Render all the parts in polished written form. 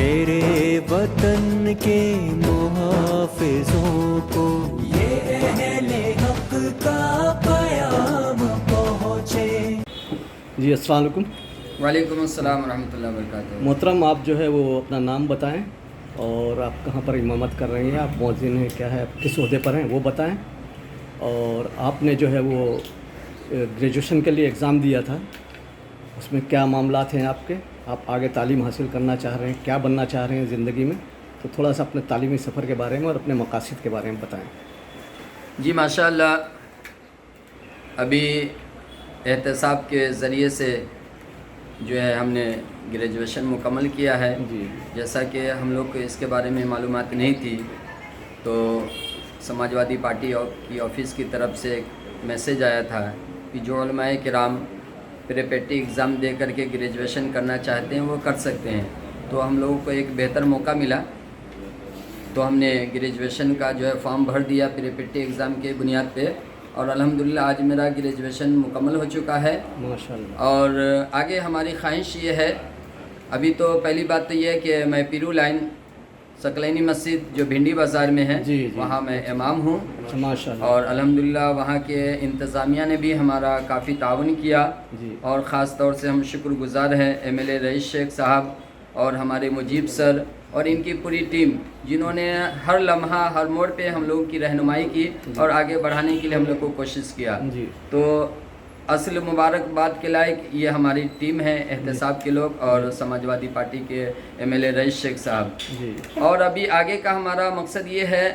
मेरे वतन के मुहाफिजों को ये अहले हक का पयाम पहुँचे। जी अस्सलाम वालेकुम। वालेकुम अस्सलाम रहमतुल्लाहि व बरकातुहू। मोहतरम, आप जो है वो अपना नाम बताएं और आप कहाँ पर इमामत कर रहे हैं, आप मौज़िन हैं, क्या है, किस ओहदे पर हैं वो बताएं। और आपने जो है वो ग्रेजुएशन के लिए एग्ज़ाम दिया था, उसमें क्या मामलात हैं आपके, आप आगे तालीम हासिल करना चाह रहे हैं, क्या बनना चाह रहे हैं ज़िंदगी में, तो थोड़ा सा अपने तालीमी सफ़र के बारे में और अपने मकासद के बारे में बताएं। जी माशाअल्लाह, अभी एहतसाब के ज़रिए से जो है हमने ग्रेजुएशन मुकम्मल किया है। जी, जैसा कि हम लोग को इसके बारे में मालूमात नहीं थी, तो समाजवादी पार्टी की ऑफ़िस की तरफ से एक मैसेज आया था कि जो उलमाए किराम प्रीपेटी एग्ज़ाम दे करके ग्रेजुएशन करना चाहते हैं वो कर सकते हैं। तो हम लोगों को एक बेहतर मौका मिला, तो हमने ग्रेजुएशन का जो है फॉर्म भर दिया प्रीपेटी एग्ज़ाम के बुनियाद पे, और अल्हम्दुलिल्लाह आज मेरा ग्रेजुएशन मुकम्मल हो चुका है माशाअल्लाह। और आगे हमारी ख्वाहिश ये है, अभी तो पहली बात तो ये है कि मैं पीरू लाइन सकलैनी मस्जिद जो भिंडी बाज़ार में है, जी, वहाँ मैं इमाम हूँ। माशाअल्लाह। और अल्हम्दुलिल्लाह वहाँ के इंतज़ामिया ने भी हमारा काफ़ी ताउन किया जी। और ख़ास तौर से हम शुक्रगुज़ार हैं एमएलए रईस शेख साहब और हमारे मुजीब सर और इनकी पूरी टीम, जिन्होंने हर लम्हा हर मोड़ पे हम लोगों की रहनुमाई की और आगे बढ़ाने के लिए हम लोग को कोशिश किया। जी। तो असल मुबारकबाद के लायक ये हमारी टीम है, एहतसाब के लोग और समाजवादी पार्टी के एमएलए रईस शेख साहब जी। और अभी आगे का हमारा मकसद ये है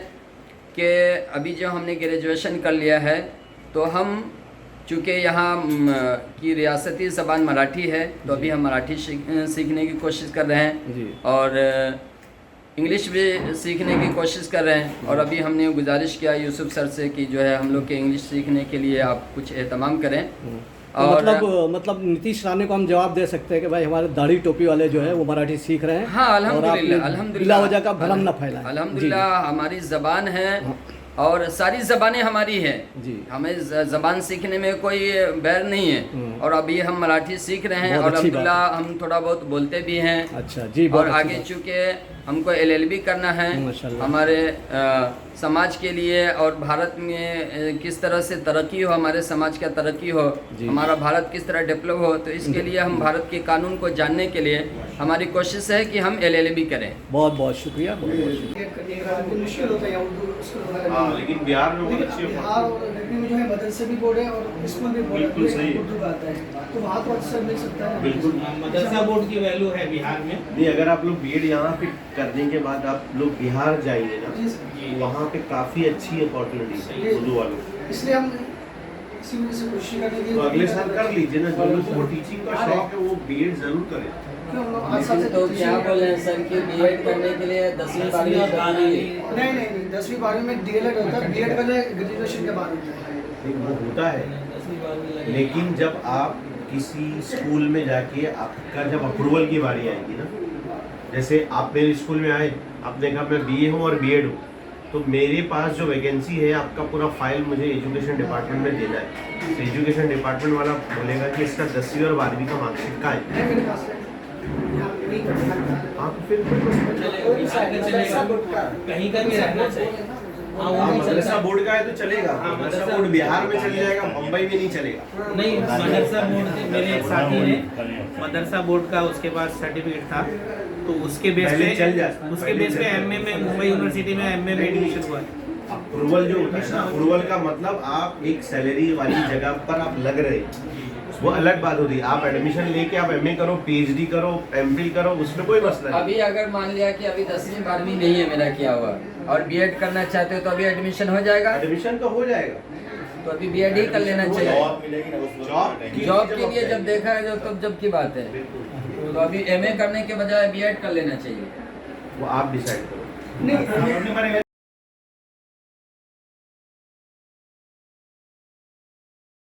कि अभी जो हमने ग्रेजुएशन कर लिया है, तो हम चूँकि यहाँ की रियासती ज़बान मराठी है, तो अभी हम मराठी सीखने की कोशिश कर रहे हैं जी। और इंग्लिश भी सीखने की कोशिश कर रहे हैं। और अभी हमने गुजारिश किया यूसुफ सर से कि जो है हम लोग के इंग्लिश सीखने के लिए आप कुछ एहतमाम करें। तो मतलब नीतीश राणे को हम जवाब दे सकते हैं कि भाई हमारे दाढ़ी टोपी वाले जो है वो मराठी सीख रहे हैं। हाँ अल्हम्दुलिल्लाह, बिला वजह का भरम न फैलाएं। अल्हम्दुलिल्लाह हमारी ज़बान है और सारी ज़बानें हमारी हैं जी, हमें ज़बान सीखने में कोई बैर नहीं है। और अभी हम मराठी सीख रहे हैं और अल्हम्दुलिल्लाह हम थोड़ा बहुत बोलते भी हैं। अच्छा जी। और आगे चूँकि हमको LLB करना है हमारे समाज के लिए और भारत में किस तरह से तरक्की हो, हमारे समाज का तरक्की हो, हमारा भारत किस तरह डेवलप हो, तो इसके लिए हम भारत के कानून को जानने के लिए हमारी कोशिश है कि हम LLB करें। बहुत बहुत शुक्रिया। मुश्किल होता है उर्दू, लेकिन बिहार में बिहार और यूपी में जो है मदरसे भी बोर्ड है और स्कूल भी बोर्ड है, उर्दू का आता है, तो वहाँ तो अक्सर मिल सकता है। बिल्कुल मदरसा बोर्ड की वैल्यू है बिहार में। नहीं, अगर आप लोग बीएड यहाँ पे करने के बाद आप लोग बिहार जाइए ना, वहाँ पे काफ़ी अच्छी अपॉर्चुनिटी है उर्दू वालों को, इसलिए हम इसी वजह से कोशिश करने की। तो अगले साल कर लीजिए ना, जो लोग को टीचिंग का शौक है वो बीएड जरूर करें। तो क्या बोले सर कि बीएड करने के लिए 10वीं 12वीं नहीं 10वीं 12वीं में DLED होता है, बीएड का ग्रेजुएशन के बाद होता है। वो होता है, लेकिन जब आप किसी स्कूल में जाके आपका जब अप्रूवल की बारी आएगी ना, जैसे आप मेरे स्कूल में आए, आपने कहा मैं BA हूँ और BEd हूँ, तो मेरे पास जो वैकेंसी है आपका पूरा फाइल मुझे एजुकेशन डिपार्टमेंट में देना है। तो एजुकेशन डिपार्टमेंट वाला बोलेगा कि इसका 10वीं और 12वीं का मार्कशीट का है, आप फिर कहीं का भी रहना चाहिए। मदरसा बोर्ड का है तो चलेगा, मदरसा बोर्ड बिहार में चल जाएगा, मुंबई में नहीं चलेगा। नहीं, मदरसा बोर्ड मेरे एक साथी ने मदरसा बोर्ड का उसके पास सर्टिफिकेट था, तो उसके बेस पे चल जाता, उसके बेस पे MA में मुंबई यूनिवर्सिटी में MA में एडमिशन हुआ। अप्रूवल जो होता है ना, अप्रूवल का मतलब आप एक सैलरी वाली जगह पर आप लग रहे हैं, वो अलग बात होती है। आप एडमिशन लेके आप MA करो, PhD करो, MPhil करो, उसमें कोई मसला नहीं। अभी अगर मान लिया कि अभी 10वीं 12वीं नहीं है मेरा किया हुआ और BEd करना चाहते हो तो अभी एडमिशन हो जाएगा? एडमिशन तो हो जाएगा, तो अभी BEd ही कर लेना चाहिए। जॉब के लिए जब देखा है तब जब की बात है, तो अभी MA करने के बजाय BEd कर लेना चाहिए। वो आप डिसाइड करो।